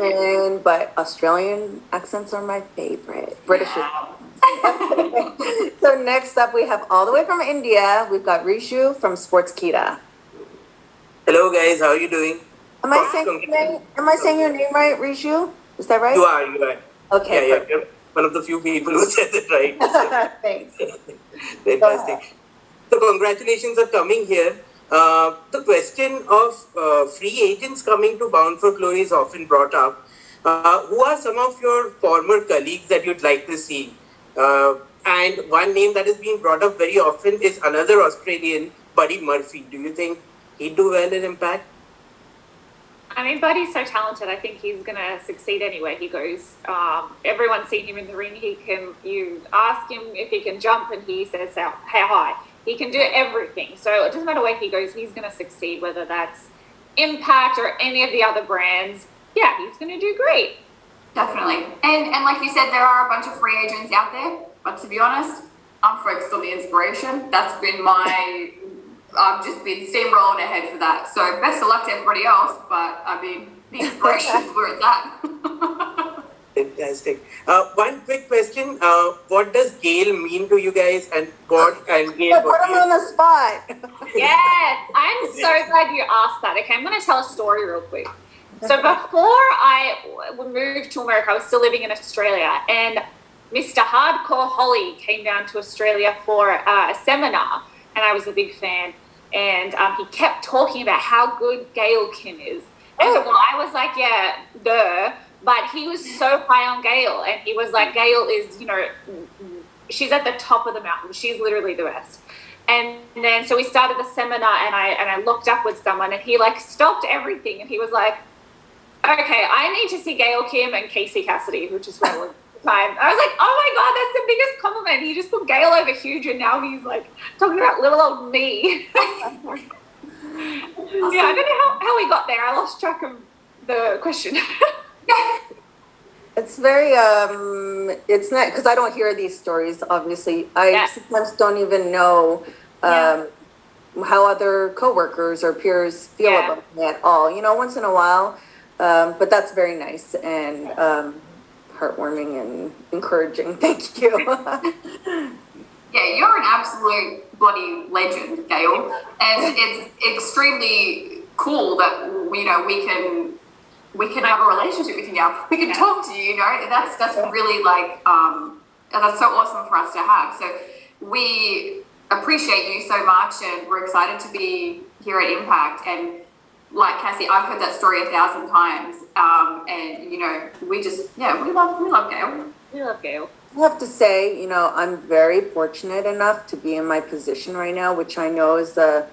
listen, but Australian accents are my favorite. British. So next up, we have all the way from India, we've got Rishu from Sports Kita. Hello guys, how are you doing? Am I saying your name right, Rishu? Is that right? You are. Okay. Yeah, you're one of the few people who said it right. Thanks. Fantastic. So congratulations on coming here. The question of free agents coming to Bound for Glory is often brought up. Who are some of your former colleagues that you'd like to see? And one name that is being brought up very often is another Australian, Buddy Murphy. Do you think he'd do well in Impact? I mean, Buddy's so talented. I think he's going to succeed anywhere he goes. Everyone's seen him in the ring. You ask him if he can jump and he says how high. He can do everything. So it doesn't matter where he goes, he's going to succeed, whether that's Impact or any of the other brands. Yeah, he's going to do great. Definitely. And like you said, there are a bunch of free agents out there. But to be honest, I'm focused on the inspiration. That's been I've just been steamrolling ahead for that. So best of luck to everybody else. But I mean, the inspiration is where it's at. Fantastic. One quick question. What does Gail mean to you guys? And Gail, put him on the spot. Yes, I'm so glad you asked that. Okay, I'm going to tell a story real quick. So before I moved to America, I was still living in Australia, and Mr. Hardcore Holly came down to Australia for a seminar, and I was a big fan. And he kept talking about how good Gail Kim is. And well, I was like, yeah, duh. But he was so high on Gail, and he was like, Gail is, she's at the top of the mountain. She's literally the best. And then so we started the seminar, and I looked up with someone, and he like stopped everything, and he was like, okay, I need to see Gail Kim and Cassie Cassidy, which is where we're time. I was like, oh my God, that's the biggest compliment. He just put Gail over huge, and now he's like talking about little old me. Yeah, I don't know how we got there. I lost track of the question. It's very, it's not, because I don't hear these stories, obviously. I sometimes don't even know how other coworkers or peers feel about me at all. Once in a while, but that's very nice and heartwarming and encouraging. Thank you. Yeah, you're an absolute bloody legend, Gail, and it's extremely cool that we can have a relationship with you now. We can talk to you. That's really that's so awesome for us to have. So we appreciate you so much, and we're excited to be here at Impact. And like Cassie, I've heard that story 1,000 times, and we love Gail. We love Gail. I have to say, I'm very fortunate enough to be in my position right now, which I know is a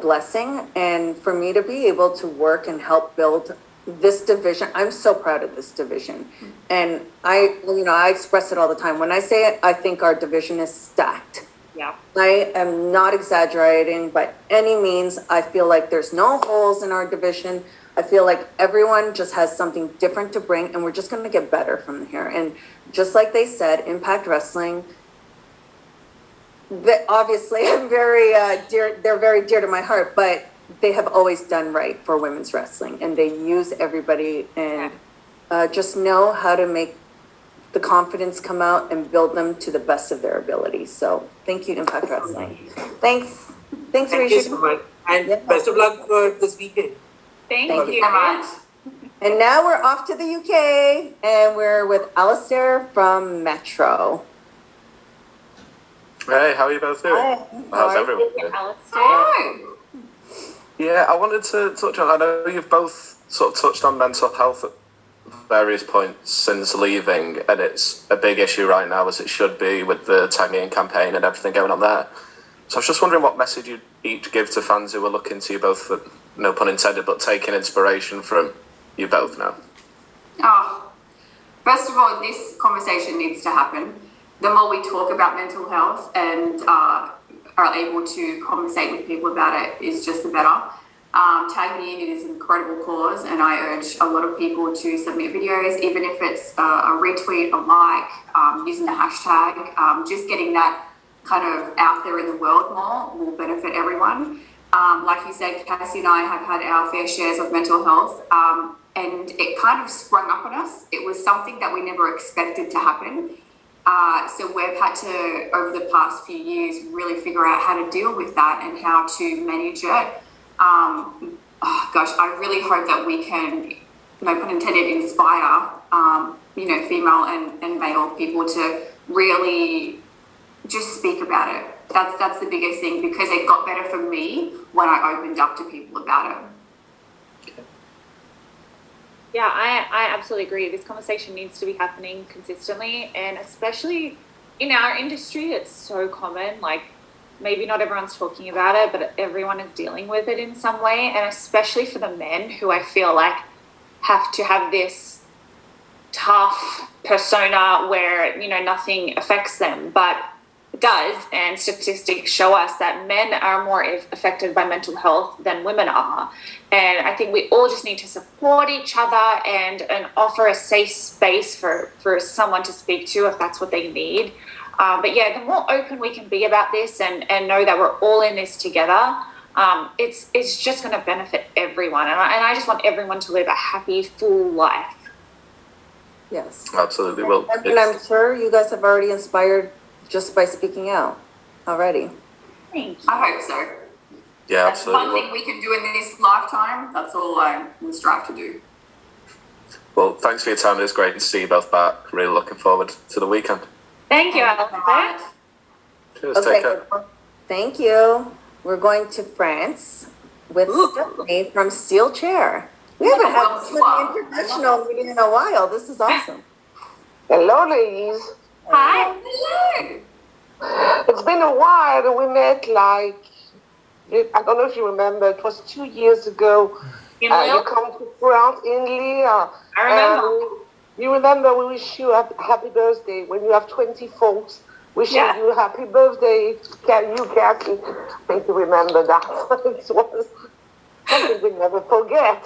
blessing. And for me to be able to work and help build this division, I'm so proud of this division. And I express it all the time. When I say it, I think our division is stacked. Yeah. I am not exaggerating by any means. I feel like there's no holes in our division. I feel like everyone just has something different to bring, and we're just going to get better from here. And just like they said, Impact Wrestling, obviously I'm very dear. They're very dear to my heart, but they have always done right for women's wrestling, and they use everybody and just know how to make the confidence come out and build them to the best of their ability. So thank you, Impact Wrestling. Thanks, Thank you so much. And best of luck for this weekend. Thank you so much. And now we're off to the UK, and we're with Alistair from Metro. Hey, how are you both doing? Hi. How's everyone doing? Alistair. Yeah, I wanted to touch on, I know you've both sort of touched on mental health at various points since leaving, and it's a big issue right now, as it should be, with the Tag Me In campaign and everything going on there. So I was just wondering what message you'd each give to fans who are looking to you both, for, no pun intended, but taking inspiration from you both now. First of all, this conversation needs to happen. The more we talk about mental health and are able to conversate with people about it is just the better. Tag Me In, it is an incredible cause, and I urge a lot of people to submit videos, even if it's a retweet, a like, using the hashtag, just getting that kind of out there in the world more will benefit everyone. Like you said, Cassie and I have had our fair shares of mental health. and it kind of sprung up on us. It was something that we never expected to happen. So we've had to, over the past few years, really figure out how to deal with that and how to manage it. I really hope that we can, no pun intended, inspire, female and male people to really just speak about it. That's the biggest thing, because it got better for me when I opened up to people about it. Yeah, I absolutely agree. This conversation needs to be happening consistently, and especially in our industry, it's so common. Like, maybe not everyone's talking about it, but everyone is dealing with it in some way, and especially for the men who I feel like have to have this tough persona where, nothing affects them, but it does. And statistics show us that men are more affected by mental health than women are. And I think we all just need to support each other and offer a safe space for someone to speak to if that's what they need. But yeah, the more open we can be about this and know that we're all in this together, it's just going to benefit everyone. And I just want everyone to live a happy, full life. Yes. Absolutely. Well, and I'm sure you guys have already inspired just by speaking out already. Thank you. I hope so. Yeah, that's absolutely. One thing we can do in this lifetime. That's all I will strive to do. Well, thanks for your time. It was great to see you both back. Really looking forward to the weekend. Thank you, Alex. Cheers, Okay, take care. thank you. We're going to France with Stephanie from Steel Chair. We haven't had an international meeting in a while. This is awesome. Hello, ladies. Hi. Hello. It's been a while. We met I don't know if you remember, it was 2 years ago. In You come to France in Lee. I remember. You remember we wish you a happy birthday when you have 20 folks. Wishing you a happy birthday, you, Cassie. I think you remember that. It was something we never forget.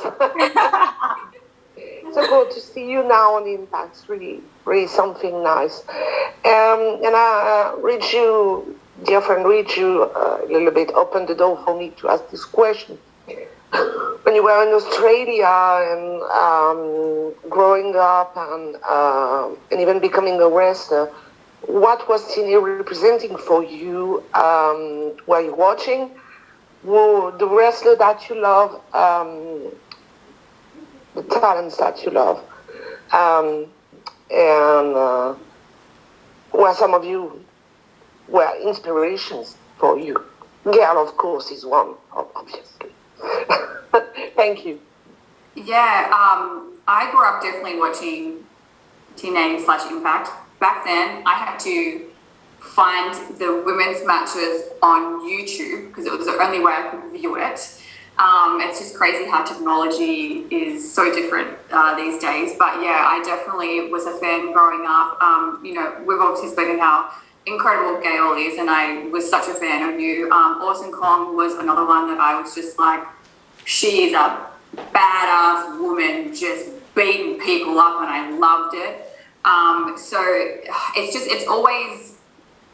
So good to see you now on Impact. It's really something nice. And I read you, dear friend, a little bit, opened the door for me to ask this question. When you were in Australia and growing up and even becoming a wrestler, what was TNA representing for you? Were you watching? Were the wrestler that you love, the talents that you love, and were some of you were inspirations for you? Gail, of course, is one, obviously. Thank you. Yeah, I grew up definitely watching TNA/Impact. Back then, I had to find the women's matches on YouTube because it was the only way I could view it. It's just crazy how technology is so different these days. But yeah, I definitely was a fan growing up. We've obviously spoken how incredible Gail is, and I was such a fan of you. Awesome Kong was another one that I was just like, she is a badass woman, just beating people up, and I loved it.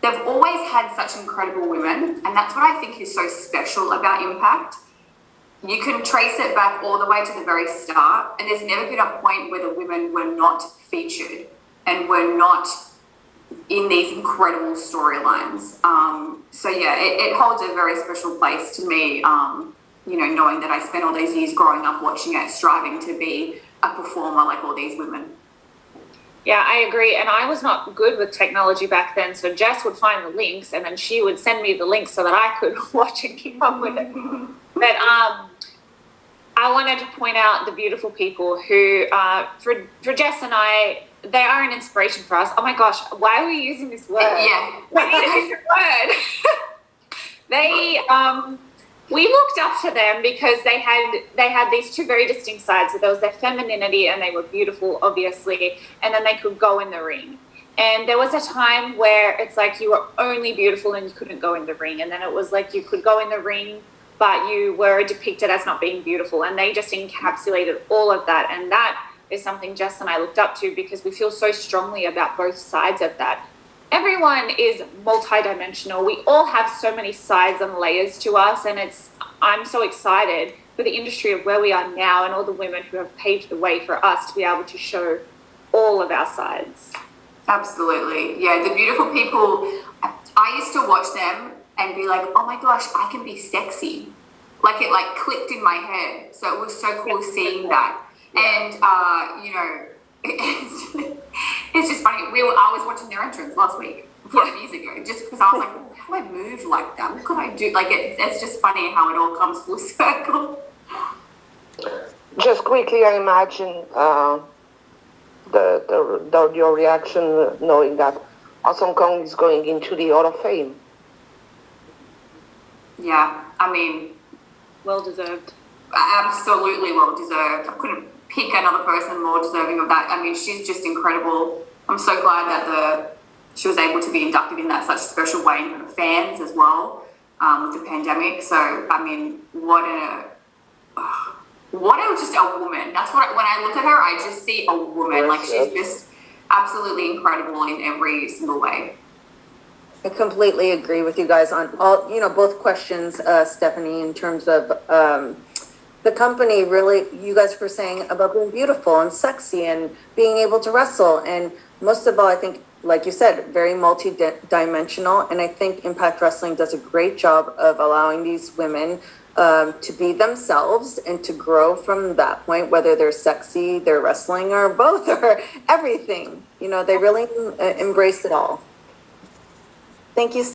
They've always had such incredible women, and that's what I think is so special about Impact. You can trace it back all the way to the very start, and there's never been a point where the women were not featured and were not in these incredible storylines. It holds a very special place to me, knowing that I spent all these years growing up watching it, striving to be a performer like all these women. Yeah, I agree. And I was not good with technology back then. So Jess would find the links and then she would send me the links so that I could watch and keep up with it. But I wanted to point out the beautiful people who, for Jess and I, they are an inspiration for us. Oh my gosh, why are we using this word? Yeah. We need a different word. We looked up to them because they had these two very distinct sides. So there was their femininity, and they were beautiful, obviously, and then they could go in the ring. And there was a time where it's like you were only beautiful and you couldn't go in the ring. And then it was like you could go in the ring, but you were depicted as not being beautiful. And they just encapsulated all of that. And that is something Jess and I looked up to because we feel so strongly about both sides of that. Everyone is multidimensional. We all have so many sides and layers to us, and I'm so excited for the industry of where we are now and all the women who have paved the way for us to be able to show all of our sides. Absolutely. Yeah, the beautiful people, I used to watch them and be like, oh my gosh, I can be sexy. Like it like clicked in my head. So it was so cool seeing that. And, you know, it's just funny. I was watching their entrance last week, 4 years ago, just because I was like, how do I move like that? What could I do? Like, it's just funny how it all comes full circle. Just quickly, I imagine your reaction knowing that Awesome Kong is going into the Hall of Fame. Yeah, I mean, Well deserved. absolutely well deserved. I couldn't pick another person more deserving of that. I mean, she's just incredible. I'm so glad that she was able to be inducted in that such a special way for the fans as well, with the pandemic. So, I mean, what a just a woman. That's what, when I look at her, I just see a woman. Like, she's just absolutely incredible in every single way. I completely agree with you guys on all, both questions, Stephanie, in terms of the company. Really, you guys were saying about being beautiful and sexy and being able to wrestle. And most of all, I think, like you said, very multi-dimensional. And I think Impact Wrestling does a great job of allowing these women to be themselves and to grow from that point, whether they're sexy, they're wrestling, or both, or everything. They really embrace it all. Thank you.